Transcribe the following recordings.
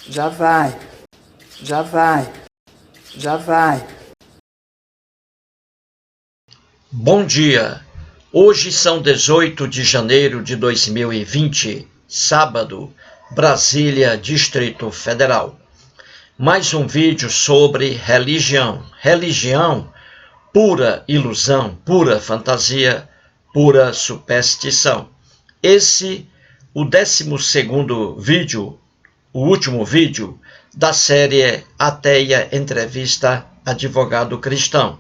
Já vai, já vai, já vai. Bom dia! Hoje são 18 de janeiro de 2020, sábado, Brasília, Distrito Federal. Mais um vídeo sobre religião. Religião, pura ilusão, pura fantasia, pura superstição. Esse, o 12º vídeo, o último vídeo da série Ateia Entrevista Advogado Cristão.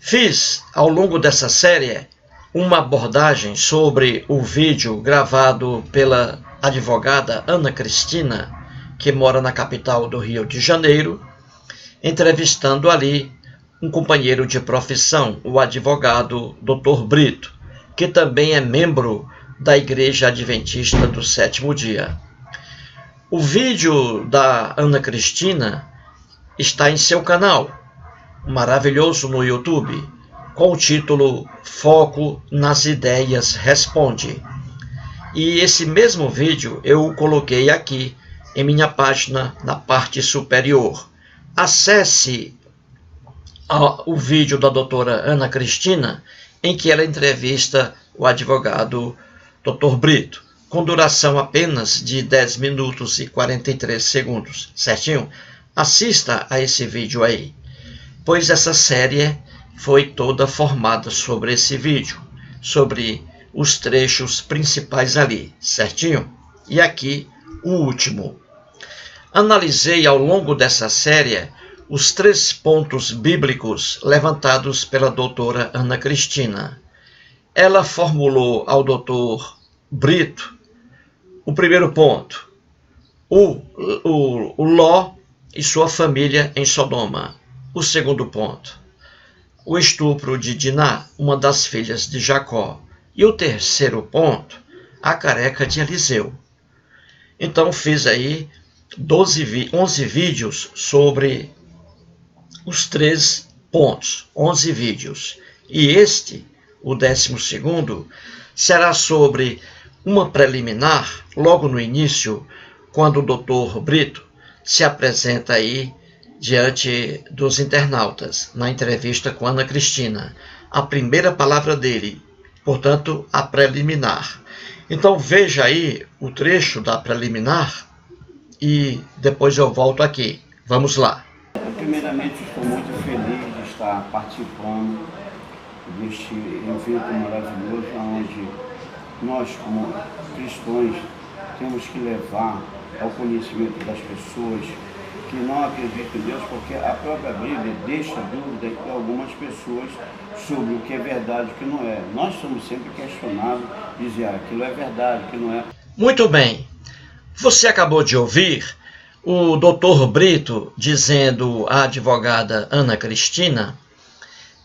Fiz, ao longo dessa série, uma abordagem sobre o vídeo gravado pela advogada Ana Cristina, que mora na capital do Rio de Janeiro, entrevistando ali um companheiro de profissão, o advogado Dr. Brito, que também é membro da Igreja Adventista do Sétimo Dia. O vídeo da Ana Cristina está em seu canal, maravilhoso, no YouTube, com o título Foco nas Ideias Responde. E esse mesmo vídeo eu o coloquei aqui em minha página na parte superior. Acesse o vídeo da doutora Ana Cristina, em que ela entrevista o advogado Dr. Brito, com duração apenas de 10 minutos e 43 segundos, certinho? Assista a esse vídeo aí, pois essa série foi toda formada sobre esse vídeo, sobre os trechos principais ali, certinho? E aqui o último. Analisei ao longo dessa série os 3 pontos bíblicos levantados pela doutora Ana Cristina. Ela formulou ao doutor Brito o primeiro ponto, o Ló e sua família em Sodoma. O segundo ponto, o estupro de Diná, uma das filhas de Jacó. E o terceiro ponto, a careca de Eliseu. Então fiz aí 11 vídeos sobre os 3 pontos, 11 vídeos. E este, o 12º, será sobre uma preliminar, logo no início, quando o Dr. Brito se apresenta aí diante dos internautas, na entrevista com Ana Cristina. A primeira palavra dele, portanto, a preliminar. Então veja aí o trecho da preliminar e depois eu volto aqui. Vamos lá. Primeiramente, estou muito feliz de estar participando deste evento maravilhoso, onde nós, como cristãos, temos que levar ao conhecimento das pessoas que não acreditam em Deus, porque a própria Bíblia deixa dúvida em algumas pessoas sobre o que é verdade e o que não é. Nós somos sempre questionados, dizer aquilo é verdade, aquilo não é. Muito bem. Você acabou de ouvir o Dr. Brito dizendo à advogada Ana Cristina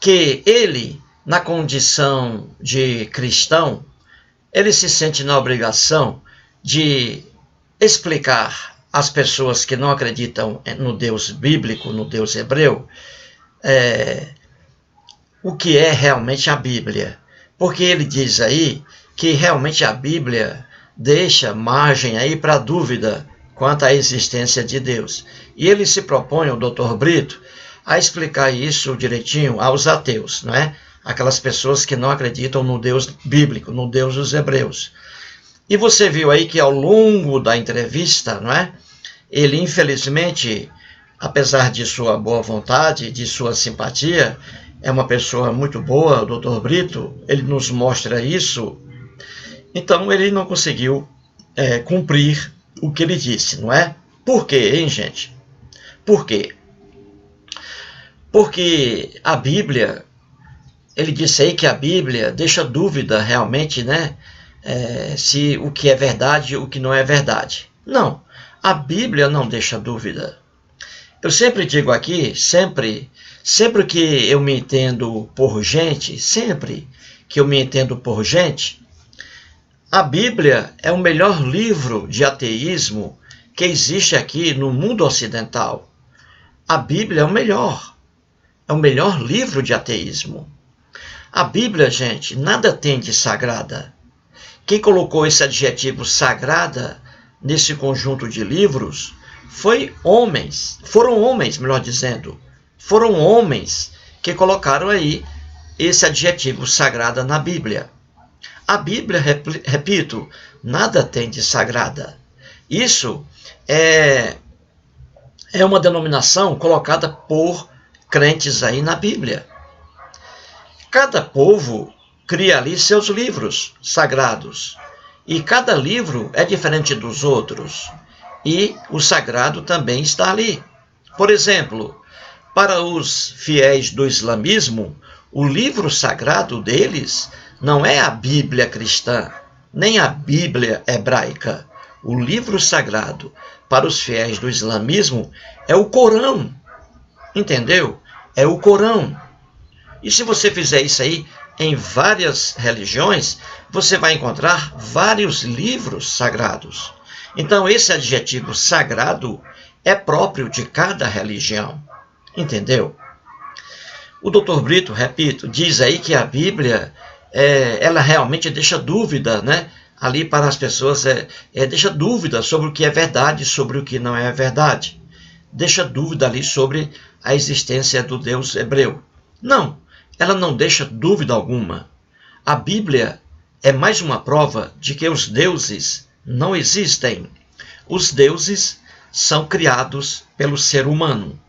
que ele, na condição de cristão, ele se sente na obrigação de explicar às pessoas que não acreditam no Deus bíblico, no Deus hebreu, o que é realmente a Bíblia. Porque ele diz aí que realmente a Bíblia deixa margem aí para dúvida quanto à existência de Deus. E ele se propõe, o Dr. Brito, a explicar isso direitinho aos ateus, não é? Aquelas pessoas que não acreditam no Deus bíblico, no Deus dos hebreus. E você viu aí que ao longo da entrevista, não é? Ele, infelizmente, apesar de sua boa vontade, de sua simpatia, é uma pessoa muito boa, o Dr. Brito, ele nos mostra isso. Então ele não conseguiu cumprir o que ele disse, não é? Por quê, hein, gente? Por quê? Porque a Bíblia, ele disse aí que a Bíblia deixa dúvida realmente, né? Se o que é verdade e o que não é verdade. Não, a Bíblia não deixa dúvida. Eu sempre digo aqui, sempre que eu me entendo por gente, a Bíblia é o melhor livro de ateísmo que existe aqui no mundo ocidental. A Bíblia é o melhor livro de ateísmo. A Bíblia, gente, nada tem de sagrada. Quem colocou esse adjetivo sagrada nesse conjunto de livros foram homens que colocaram aí esse adjetivo sagrada na Bíblia. A Bíblia, repito, nada tem de sagrada. Isso é uma denominação colocada por crentes aí na Bíblia. Cada povo cria ali seus livros sagrados. E cada livro é diferente dos outros. E o sagrado também está ali. Por exemplo, para os fiéis do islamismo, o livro sagrado deles não é a Bíblia cristã, nem a Bíblia hebraica. O livro sagrado para os fiéis do islamismo é o Corão. Entendeu? É o Corão. E se você fizer isso aí em várias religiões, você vai encontrar vários livros sagrados. Então, esse adjetivo sagrado é próprio de cada religião. Entendeu? O Dr. Brito, repito, diz aí que a Bíblia, ela realmente deixa dúvida, né? Ali para as pessoas, deixa dúvida sobre o que é verdade, sobre o que não é verdade. Deixa dúvida ali sobre a existência do Deus hebreu. Não, ela não deixa dúvida alguma. A Bíblia é mais uma prova de que os deuses não existem. Os deuses são criados pelo ser humano.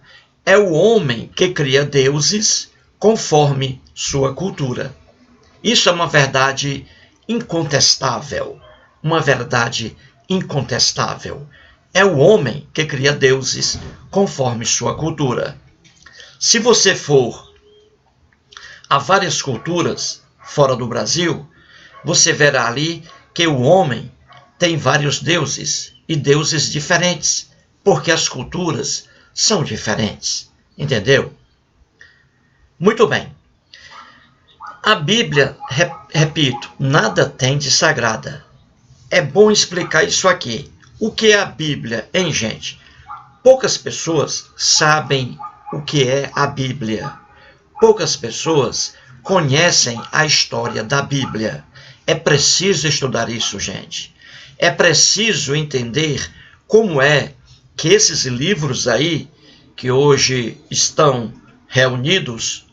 É o homem que cria deuses conforme sua cultura. Isso é uma verdade incontestável. Uma verdade incontestável. É o homem que cria deuses conforme sua cultura. Se você for a várias culturas fora do Brasil, você verá ali que o homem tem vários deuses e deuses diferentes, porque as culturas são diferentes. Entendeu? Muito bem. A Bíblia, repito, nada tem de sagrada. É bom explicar isso aqui. O que é a Bíblia, hein, gente? Poucas pessoas sabem o que é a Bíblia. Poucas pessoas conhecem a história da Bíblia. É preciso estudar isso, gente. É preciso entender como é que esses livros aí, que hoje estão reunidos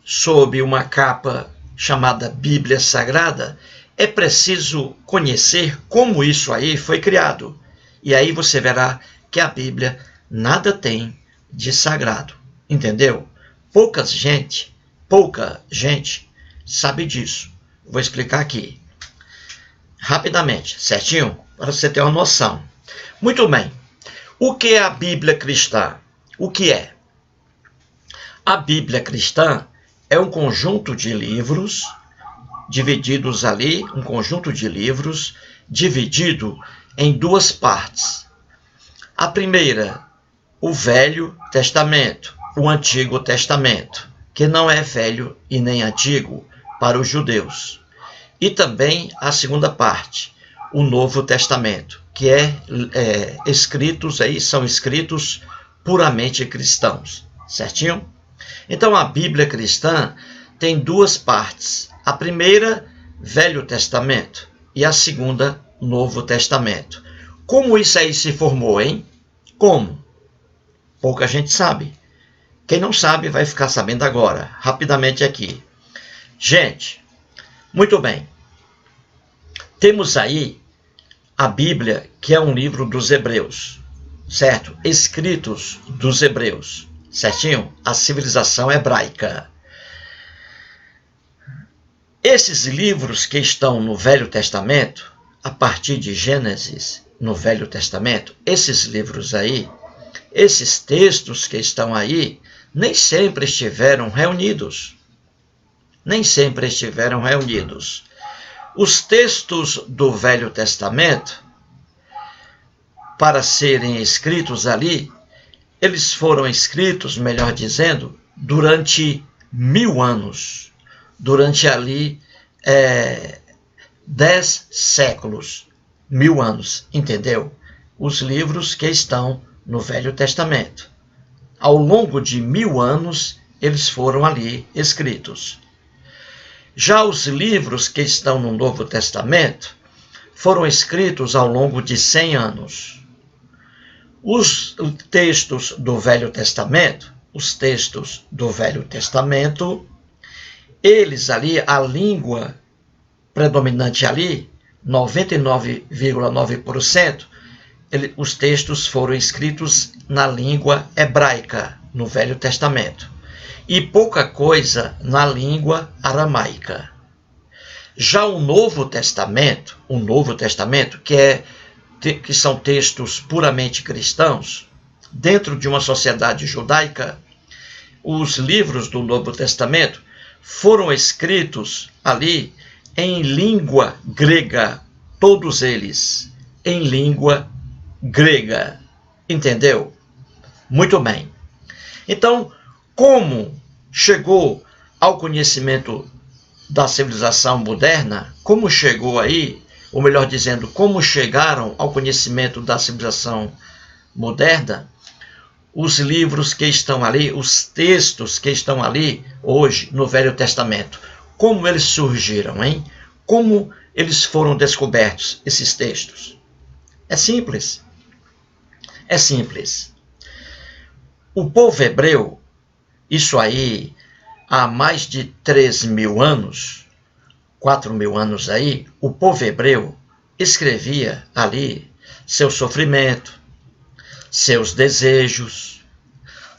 sob uma capa chamada Bíblia Sagrada, é preciso conhecer como isso aí foi criado. E aí você verá que a Bíblia nada tem de sagrado. Entendeu? Pouca gente sabe disso. Vou explicar aqui rapidamente, certinho? Para você ter uma noção. Muito bem. O que é a Bíblia cristã? O que é? A Bíblia cristã é um conjunto de livros divididos ali, um conjunto de livros dividido em duas partes. A primeira, o Velho Testamento, o Antigo Testamento, que não é velho e nem antigo para os judeus. E também a segunda parte, o Novo Testamento, que são escritos puramente cristãos, certinho? Então a Bíblia cristã tem duas partes. A primeira, Velho Testamento, e a segunda, Novo Testamento. Como isso aí se formou, hein? Como? Pouca gente sabe. Quem não sabe vai ficar sabendo agora, rapidamente aqui. Gente, muito bem. Temos aí a Bíblia, que é um livro dos hebreus, certo? Escritos dos hebreus, certinho? A civilização hebraica. Esses livros que estão no Velho Testamento, a partir de Gênesis, no Velho Testamento, esses livros aí, esses textos que estão aí, nem sempre estiveram reunidos. Nem sempre estiveram reunidos. Os textos do Velho Testamento, para serem escritos ali, eles foram escritos, melhor dizendo, durante 1000 anos. Durante ali 10 séculos, 1000 anos, entendeu? Os livros que estão no Velho Testamento. Ao longo de 1000 anos, eles foram ali escritos. Já os livros que estão no Novo Testamento foram escritos ao longo de 100 anos. Os textos do Velho Testamento, eles ali, a língua predominante ali, 99,9%, os textos foram escritos na língua hebraica, no Velho Testamento, e pouca coisa na língua aramaica. Já o Novo Testamento, que são textos puramente cristãos, dentro de uma sociedade judaica, os livros do Novo Testamento foram escritos ali em língua grega, todos eles em língua grega. Entendeu? Muito bem. Então, como chegou ao conhecimento da civilização moderna, como chegou aí, ou melhor dizendo, como chegaram ao conhecimento da civilização moderna, os livros que estão ali, os textos que estão ali hoje no Velho Testamento, como eles surgiram, hein? Como eles foram descobertos, esses textos? É simples. É simples. O povo hebreu, isso aí, há mais de 3.000 anos, 4.000 anos aí, o povo hebreu escrevia ali seu sofrimento, seus desejos,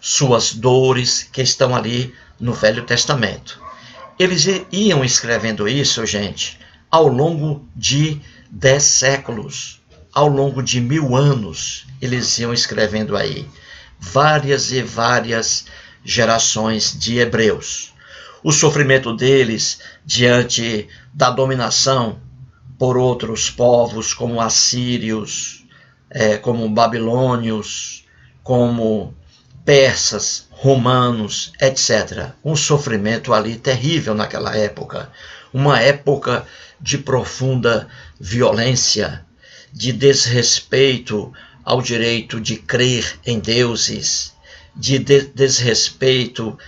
suas dores que estão ali no Velho Testamento. Eles iam escrevendo isso, gente, ao longo de 10 séculos, ao longo de 1000 anos, eles iam escrevendo aí várias e várias gerações de hebreus. O sofrimento deles diante da dominação por outros povos, como assírios, como babilônios, como persas, romanos, etc. Um sofrimento ali terrível naquela época. Uma época de profunda violência, de desrespeito ao direito de crer em deuses, de desrespeito,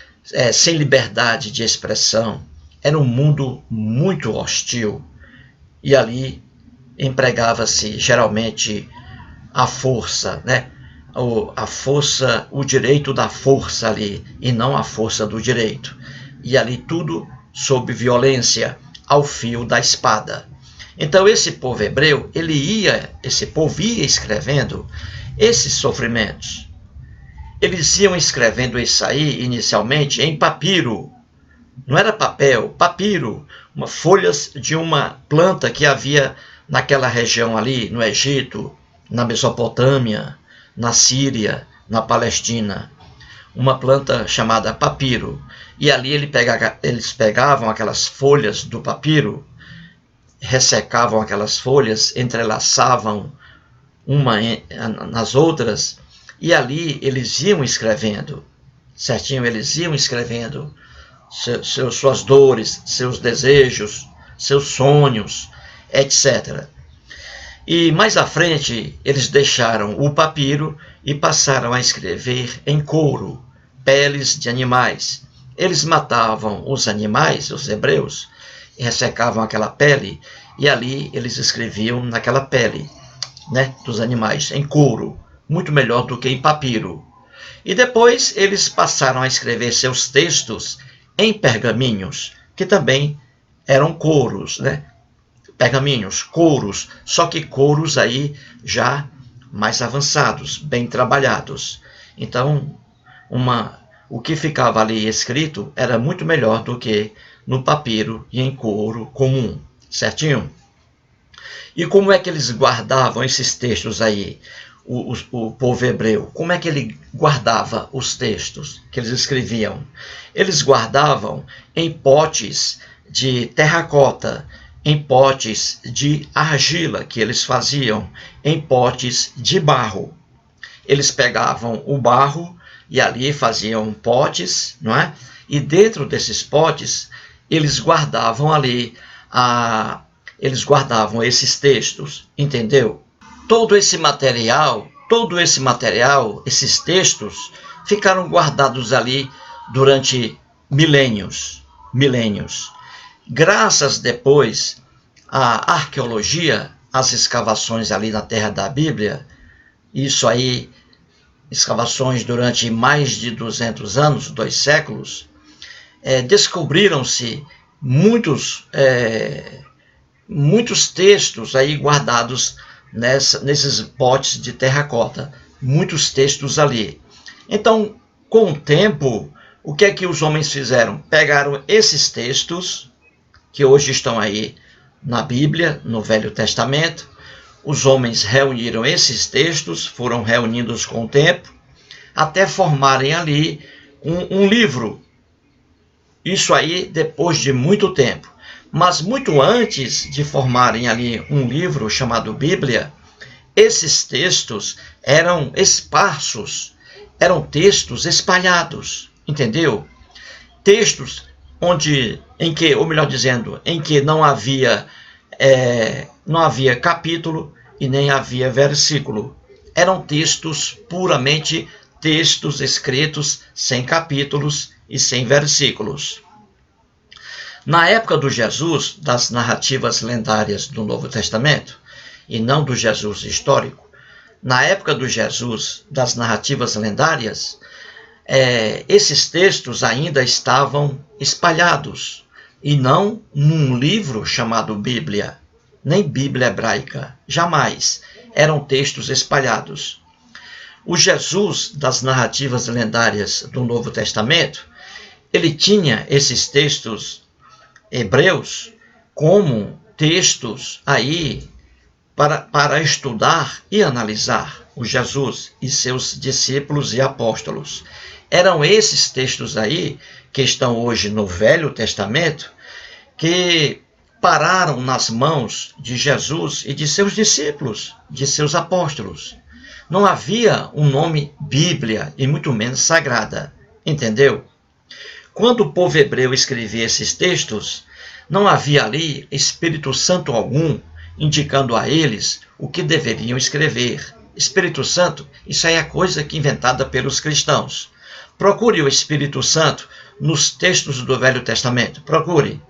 sem liberdade de expressão. Era um mundo muito hostil e ali empregava-se geralmente a força, né? O direito da força ali e não a força do direito. E ali tudo sob violência, ao fio da espada. Então esse povo hebreu, esse povo ia escrevendo esses sofrimentos. Eles iam escrevendo isso aí inicialmente em papiro. Não era papel, papiro, folhas de uma planta que havia naquela região ali, no Egito, na Mesopotâmia, na Síria, na Palestina. Uma planta chamada papiro. E ali eles pegavam aquelas folhas do papiro, ressecavam aquelas folhas, entrelaçavam uma nas outras, e ali eles iam escrevendo, certinho? Eles iam escrevendo suas dores, seus desejos, seus sonhos, etc. E mais à frente, eles deixaram o papiro e passaram a escrever em couro, peles de animais. Eles matavam os animais, os hebreus, e ressecavam aquela pele, e ali eles escreviam naquela pele, né, dos animais, em couro, muito melhor do que em papiro. E depois eles passaram a escrever seus textos em pergaminhos, que também eram couros, né? Pergaminhos, couros, só que couros aí já mais avançados, bem trabalhados. Então, o que ficava ali escrito era muito melhor do que no papiro e em couro comum, certinho? E como é que eles guardavam esses textos aí, o povo hebreu? Como é que ele guardava os textos que eles escreviam? Eles guardavam em potes de terracota, em potes de argila, que eles faziam em potes de barro. Eles pegavam o barro e ali faziam potes, não é? E dentro desses potes, eles guardavam ali, eles guardavam esses textos, entendeu? Todo esse material, esses textos, ficaram guardados ali durante milênios. Graças depois à arqueologia, as escavações ali na terra da Bíblia, isso aí, escavações durante mais de 200 anos, 2 séculos, descobriram-se muitos textos aí guardados nesses potes de terracota, muitos textos ali. Então, com o tempo, o que é que os homens fizeram? Pegaram esses textos, que hoje estão aí na Bíblia, no Velho Testamento, os homens reuniram esses textos, foram reunindo-os com o tempo, até formarem ali um livro. Isso aí depois de muito tempo. Mas muito antes de formarem ali um livro chamado Bíblia, esses textos eram esparsos, eram textos espalhados, entendeu? Textos em que não havia capítulo e nem havia versículo. Eram textos puramente textos escritos sem capítulos e sem versículos. Na época do Jesus, das narrativas lendárias do Novo Testamento, e não do Jesus histórico, na época do Jesus, das narrativas lendárias, esses textos ainda estavam espalhados, e não num livro chamado Bíblia, nem Bíblia hebraica, jamais. Eram textos espalhados. O Jesus das narrativas lendárias do Novo Testamento, ele tinha esses textos hebreus como textos aí para estudar e analisar o Jesus e seus discípulos e apóstolos. Eram esses textos aí, que estão hoje no Velho Testamento, que pararam nas mãos de Jesus e de seus discípulos, de seus apóstolos. Não havia um nome Bíblia, e muito menos Sagrada, entendeu? Quando o povo hebreu escrevia esses textos, não havia ali Espírito Santo algum indicando a eles o que deveriam escrever. Espírito Santo, isso aí é coisa que inventada pelos cristãos. Procure o Espírito Santo nos textos do Velho Testamento. Procure.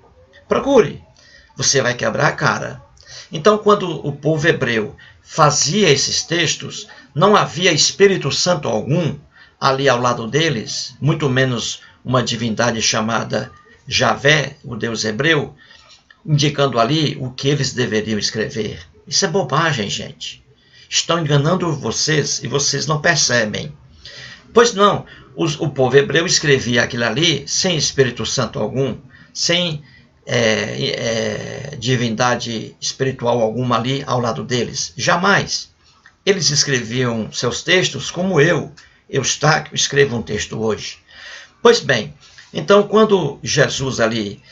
Você vai quebrar a cara. Então, quando o povo hebreu fazia esses textos, não havia Espírito Santo algum ali ao lado deles, muito menos uma divindade chamada Javé, o Deus hebreu, indicando ali o que eles deveriam escrever. Isso é bobagem, gente. Estão enganando vocês e vocês não percebem. Pois não, o povo hebreu escrevia aquilo ali sem Espírito Santo algum, sem divindade espiritual alguma ali ao lado deles. Jamais. Eles escreviam seus textos como eu escrevo um texto hoje. Pois bem, então quando Jesus ali,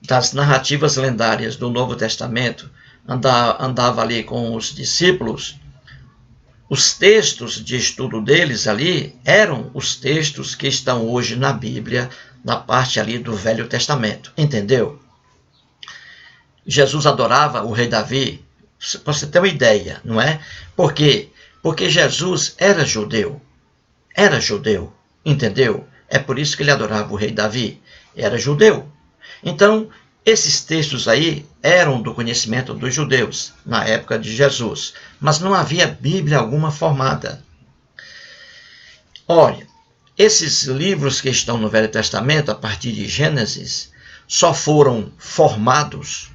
das narrativas lendárias do Novo Testamento, andava ali com os discípulos, os textos de estudo deles ali eram os textos que estão hoje na Bíblia, na parte ali do Velho Testamento, entendeu? Jesus adorava o rei Davi, para você ter uma ideia, não é? Por quê? Porque Jesus era judeu, entendeu? É por isso que ele adorava o rei Davi, era judeu. Então, esses textos aí eram do conhecimento dos judeus, na época de Jesus, mas não havia Bíblia alguma formada. Olha, esses livros que estão no Velho Testamento, a partir de Gênesis, só foram formados,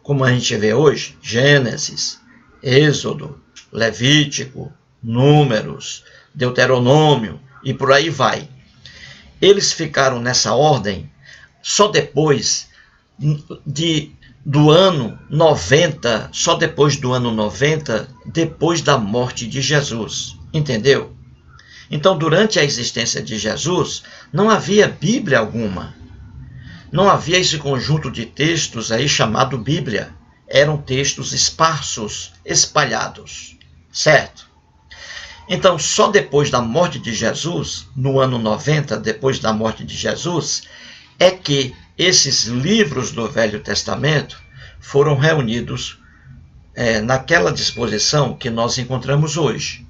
como a gente vê hoje, Gênesis, Êxodo, Levítico, Números, Deuteronômio e por aí vai. Eles ficaram nessa ordem só depois do ano 90, só depois do ano 90, depois da morte de Jesus, entendeu? Então, durante a existência de Jesus, não havia Bíblia alguma. Não havia esse conjunto de textos aí chamado Bíblia. Eram textos esparsos, espalhados, certo? Então, só depois da morte de Jesus, no ano 90, depois da morte de Jesus, é que esses livros do Velho Testamento foram reunidos naquela disposição que nós encontramos hoje.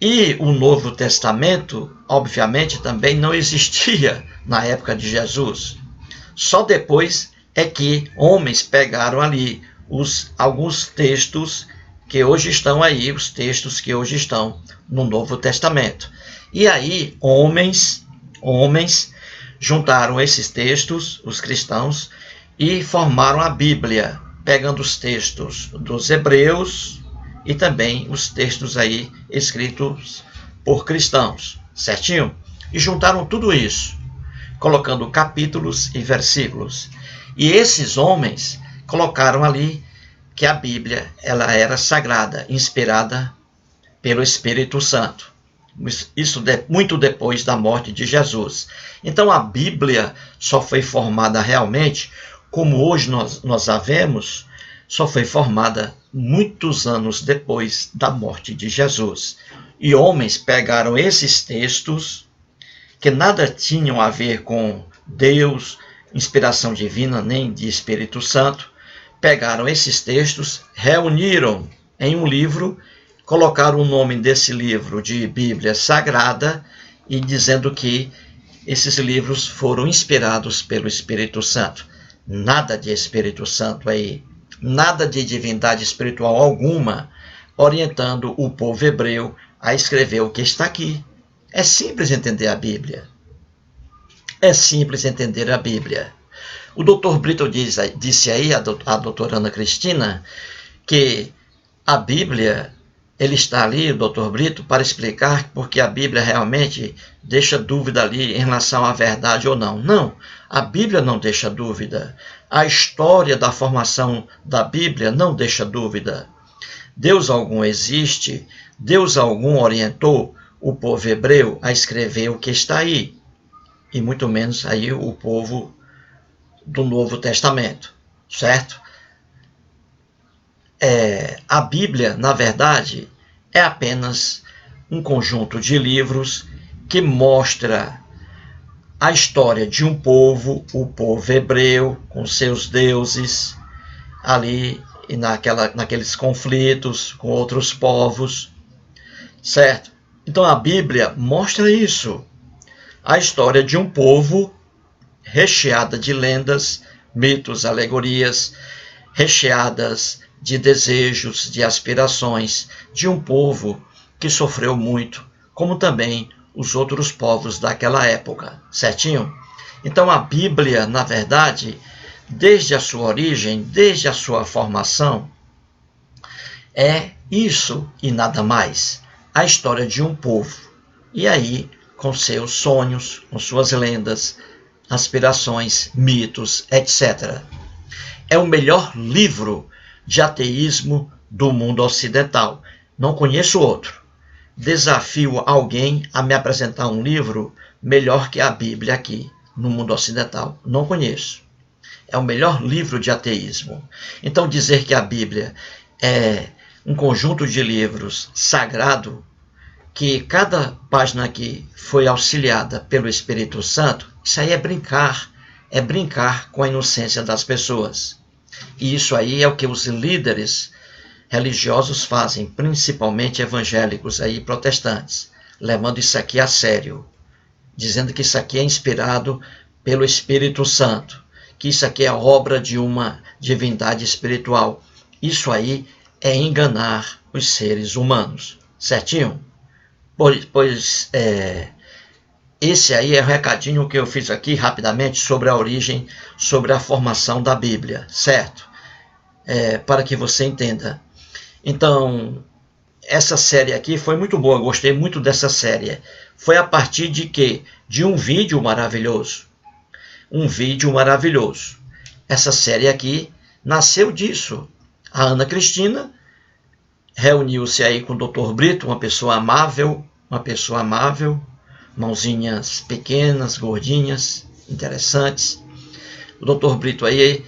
E o Novo Testamento, obviamente, também não existia na época de Jesus. Só depois é que homens pegaram ali alguns textos que hoje estão aí, os textos que hoje estão no Novo Testamento. E aí, homens juntaram esses textos, os cristãos, e formaram a Bíblia, pegando os textos dos hebreus e também os textos aí escritos por cristãos, certinho? E juntaram tudo isso, colocando capítulos e versículos. E esses homens colocaram ali que a Bíblia ela era sagrada, inspirada pelo Espírito Santo. Isso muito depois da morte de Jesus. Então a Bíblia só foi formada realmente, como hoje nós a vemos, só foi formada muitos anos depois da morte de Jesus. E homens pegaram esses textos, que nada tinham a ver com Deus, inspiração divina, nem de Espírito Santo, pegaram esses textos, reuniram em um livro, colocaram o nome desse livro de Bíblia Sagrada e dizendo que esses livros foram inspirados pelo Espírito Santo. Nada de Espírito Santo aí, nada de divindade espiritual alguma, orientando o povo hebreu a escrever o que está aqui. É simples entender a Bíblia. É simples entender a Bíblia. O Dr. Brito disse aí, a doutora Ana Cristina, que a Bíblia, ele está ali, o Dr. Brito, para explicar porque a Bíblia realmente deixa dúvida ali em relação à verdade ou não. Não, a Bíblia não deixa dúvida. A história da formação da Bíblia não deixa dúvida. Deus algum existe, Deus algum orientou o povo hebreu a escrever o que está aí, e muito menos aí o povo do Novo Testamento, certo? A Bíblia, na verdade, é apenas um conjunto de livros que mostra a história de um povo, o povo hebreu, com seus deuses, ali e naqueles conflitos com outros povos, certo? Então a Bíblia mostra isso, a história de um povo recheada de lendas, mitos, alegorias, recheadas de desejos, de aspirações, de um povo que sofreu muito, como também os outros povos daquela época, certinho? Então a Bíblia, na verdade, desde a sua origem, desde a sua formação, é isso e nada mais, a história de um povo. E aí, com seus sonhos, com suas lendas, aspirações, mitos, etc. É o melhor livro de ateísmo do mundo ocidental. Não conheço outro. Desafio alguém a me apresentar um livro melhor que a Bíblia aqui, no mundo ocidental. Não conheço. É o melhor livro de ateísmo. Então dizer que a Bíblia é um conjunto de livros sagrado, que cada página aqui foi auxiliada pelo Espírito Santo, isso aí é brincar com a inocência das pessoas. E isso aí é o que os líderes religiosos fazem, principalmente evangélicos aí, protestantes, levando isso aqui a sério, dizendo que isso aqui é inspirado pelo Espírito Santo, que isso aqui é obra de uma divindade espiritual. Isso aí é enganar os seres humanos, certinho? Pois esse aí é o recadinho que eu fiz aqui rapidamente sobre a origem, sobre a formação da Bíblia, certo? Para que você entenda. Então, essa série aqui foi muito boa, gostei muito dessa série. Foi a partir de quê? De um vídeo maravilhoso. Um vídeo maravilhoso. Essa série aqui nasceu disso. A Ana Cristina reuniu-se aí com o Dr. Brito, uma pessoa amável, mãozinhas pequenas, gordinhas, interessantes. O Dr. Brito aí,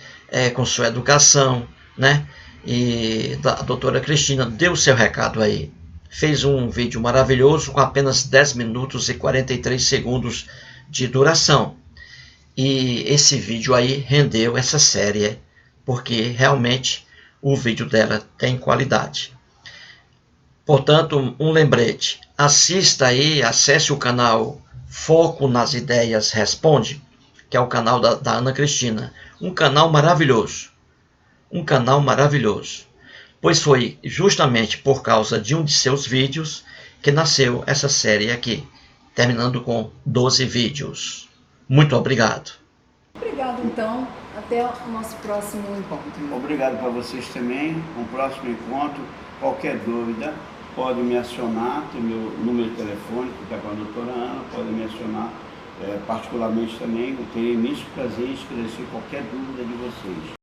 com sua educação, né? E a doutora Cristina deu o seu recado aí. Fez um vídeo maravilhoso com apenas 10 minutos e 43 segundos de duração. E esse vídeo aí rendeu essa série, porque realmente o vídeo dela tem qualidade. Portanto, um lembrete, assista aí, acesse o canal Foco nas Ideias Responde, que é o canal da Ana Cristina, um canal maravilhoso, um canal maravilhoso, pois foi justamente por causa de um de seus vídeos que nasceu essa série aqui, terminando com 12 vídeos. Muito obrigado. Obrigado, então. Até o nosso próximo encontro. Obrigado para vocês também. Um próximo encontro. Qualquer dúvida, pode me acionar. Tem meu número de telefone, que está com a doutora Ana. Pode me acionar particularmente também. Eu terei imenso prazer em esclarecer qualquer dúvida de vocês.